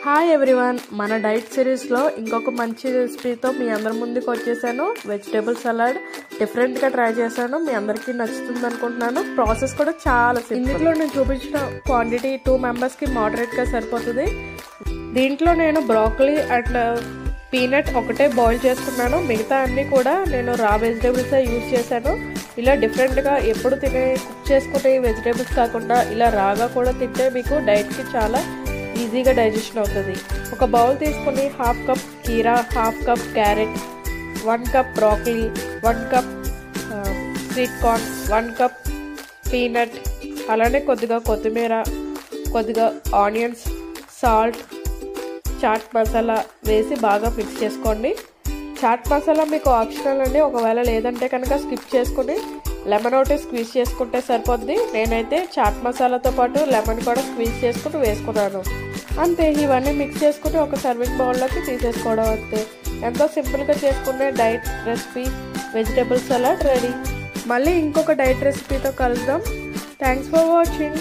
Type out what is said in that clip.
Hi everyone, మన diet సిరీస్లో ఇంకొక మంచి రెసిపీతో మీ అందరి ముందుకు వచ్చేసాను. వెజిటేబుల్ సలాడ్ డిఫరెంట్గా ట్రై చేశాను. మీ అందరికీ నచ్చుతుంది అనుకుంటున్నాను. ప్రాసెస్ కూడా చాలా సింపుల్. ఇందులో నేను చూపించిన క్వాంటిటీ 2 మెంబర్స్కి మోడరేట్గా సరిపోతుంది. దీంట్లో నేను బ్రాకలీ అండ్ పీనట్ ఒకటే బాయిల్ చేసుకున్నాను. మిగతా అన్నీ కూడా నేను రా వెజిటేబుల్సే యూజ్ చేశాను. ఇలా డిఫరెంట్గా ఎప్పుడు కుక్ చేసుకునే వెజిటేబుల్స్ కాకుండా ఇలా రాగా కూడా తింటే మీకు డైట్కి చాలా ఈజీగా డైజెషన్ అవుతుంది. ఒక బౌల్ తీసుకుని 1/2 కప్ కీరా, 1/2 cup carrot, 1 cup broccoli, 1 cup sweet corn, 1 cup peanut, అలానే కొద్దిగా కొత్తిమీర, కొద్దిగా ఆనియన్స్, సాల్ట్, చాట్ మసాలా వేసి బాగా మిక్స్ చేసుకోండి. చాట్ మసాలా మీకు ఆప్షనల్ అండి. ఒకవేళ లేదంటే కనుక స్కిప్ చేసుకుని లెమన్ ఒకటి స్క్వీజ్ చేసుకుంటే సరిపోద్ది. నేనైతే చాట్ మసాలాతో పాటు లెమన్ కూడా స్క్వీజ్ చేసుకుని వేసుకున్నాను. అంతే, ఇవన్నీ మిక్స్ చేసుకుని ఒక సర్వింగ్ బౌల్లోకి తీసేసుకోవడం అంతే. ఎంతో సింపుల్గా చేసుకునే diet recipe vegetable salad ready. మళ్ళీ ఇంకొక డైట్ రెసిపీతో కలుద్దాం. Thanks for watching.